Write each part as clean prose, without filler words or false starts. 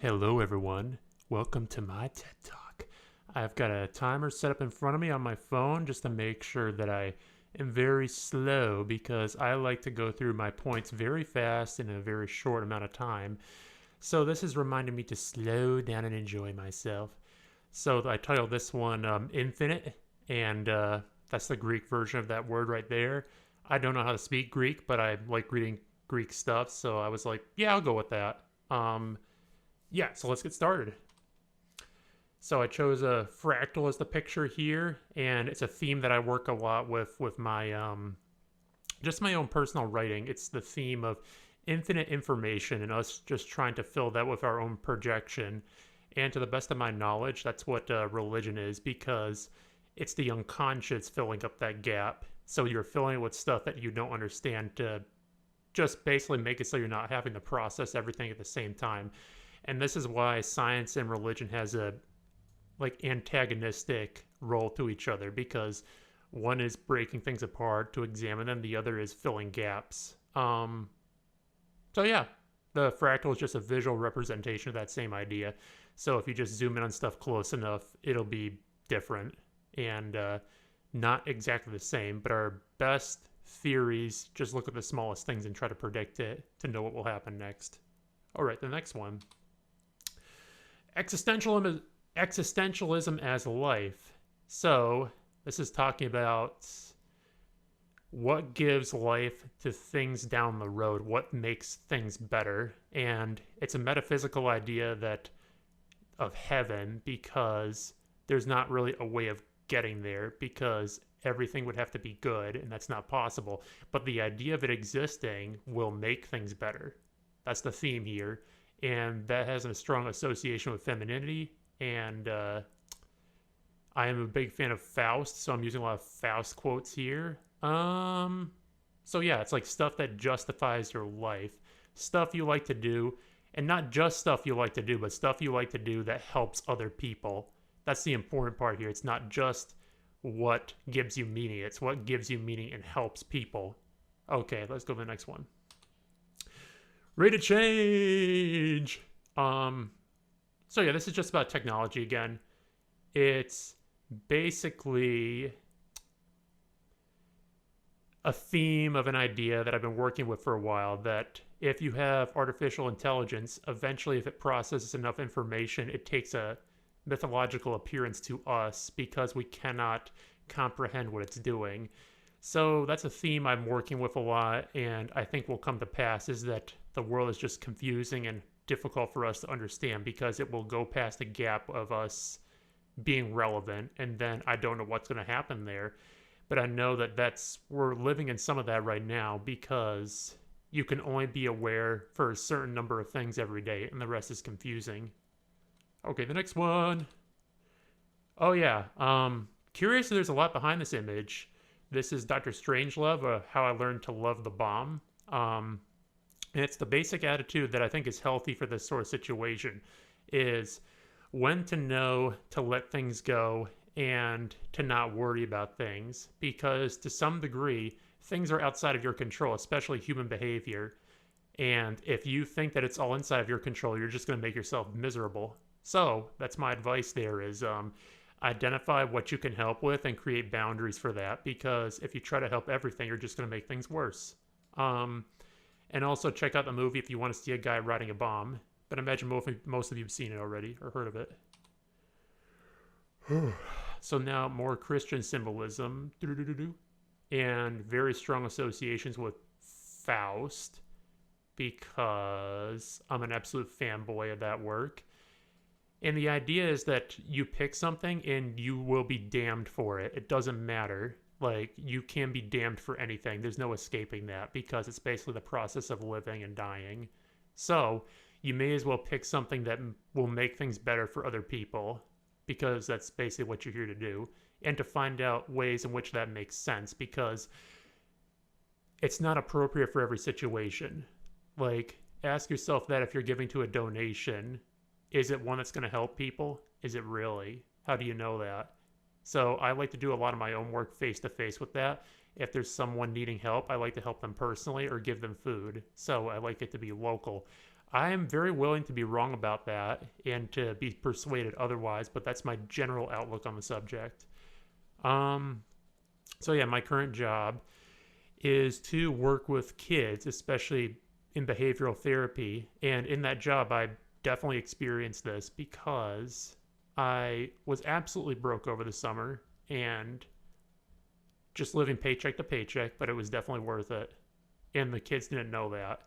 Hello, everyone. Welcome to my TED Talk. I've got a timer set up in front of me on my phone just to make sure that I am very slow because I like to go through my points very fast in a very short amount of time. So, this is reminding me to slow down and enjoy myself. So, I titled this one Infinite, and that's the Greek version of that word right there. I don't know how to speak Greek, but I like reading Greek stuff, so I was like, yeah, I'll go with that. So let's get started. So I chose a fractal as the picture here, and it's a theme that I work a lot with my just my own personal writing. It's the theme of infinite information and us just trying to fill that with our own projection. And to the best of my knowledge, that's what religion is, because it's the unconscious filling up that gap. So you're filling it with stuff that you don't understand to just basically make it so you're not having to process everything at the same time. And this is why science and religion has a antagonistic role to each other, because one is breaking things apart to examine them, the other is filling gaps. So yeah, the fractal is just a visual representation of that same idea. So if you just zoom in on stuff close enough, it'll be different and not exactly the same. But our best theories just look at the smallest things and try to predict it to know what will happen next. All right, the next one. Existentialism as life. So this is talking about what gives life to things down the road, what makes things better. And it's a metaphysical idea that of heaven, because there's not really a way of getting there, because everything would have to be good, and that's not possible. But the idea of it existing will make things better. That's the theme here. And that has a strong association with femininity. And I am a big fan of Faust, so I'm using a lot of Faust quotes here. So yeah, it's like stuff that justifies your life, stuff you like to do, and not just stuff you like to do, but stuff you like to do that helps other people. That's the important part here. It's not just what gives you meaning, it's what gives you meaning and helps people. Okay, let's go to the next one. Rate of change. So yeah, this is just about technology again. It's basically a theme of an idea that I've been working with for a while, that if you have artificial intelligence, eventually if it processes enough information, it takes a mythological appearance to us because we cannot comprehend what it's doing. So that's a theme I'm working with a lot, and I think will come to pass, is that the world is just confusing and difficult for us to understand because it will go past the gap of us being relevant, and then I don't know what's going to happen there. But I know that we're living in some of that right now, because you can only be aware for a certain number of things every day, and the rest is confusing. Okay, the next one. Oh yeah, curious, there's a lot behind this image. This is Dr. Strangelove, How I Learned to Love the Bomb. And it's the basic attitude that I think is healthy for this sort of situation, is when to know to let things go and to not worry about things, because to some degree, things are outside of your control, especially human behavior. And if you think that it's all inside of your control, you're just going to make yourself miserable. So that's my advice there, is identify what you can help with and create boundaries for that, because if you try to help everything, you're just going to make things worse. And also check out the movie if you want to see a guy riding a bomb. But I imagine most of you have seen it already or heard of it. So now more Christian symbolism. And very strong associations with Faust, because I'm an absolute fanboy of that work. And the idea is that you pick something and you will be damned for it. It doesn't matter. Like, you can be damned for anything. There's no escaping that, because it's basically the process of living and dying. So you may as well pick something that will make things better for other people, because that's basically what you're here to do, and to find out ways in which that makes sense, because it's not appropriate for every situation. Like, ask yourself that if you're giving to a donation, is it one that's going to help people? Is it really? How do you know that? So I like to do a lot of my own work face-to-face with that. If there's someone needing help, I like to help them personally or give them food. So I like it to be local. I am very willing to be wrong about that and to be persuaded otherwise, but that's my general outlook on the subject. Um, so yeah, my current job is to work with kids, especially in behavioral therapy. And in that job, I definitely experienced this because I was absolutely broke over the summer and just living paycheck to paycheck, but it was definitely worth it. And the kids didn't know that.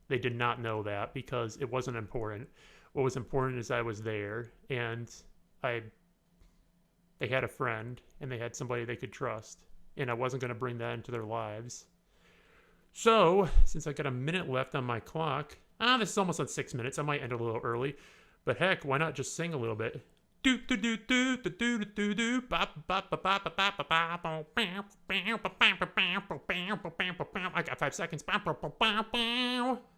They did not know that because it wasn't important. What was important is I was there and I they had a friend and they had somebody they could trust. And I wasn't going to bring that into their lives. So, since I got a minute left on my clock, this is almost at 6 minutes. I might end a little early, but heck, why not just sing a little bit? Do do do do do do do do ba ba ba ba ba ba ba ba. I got 5 seconds.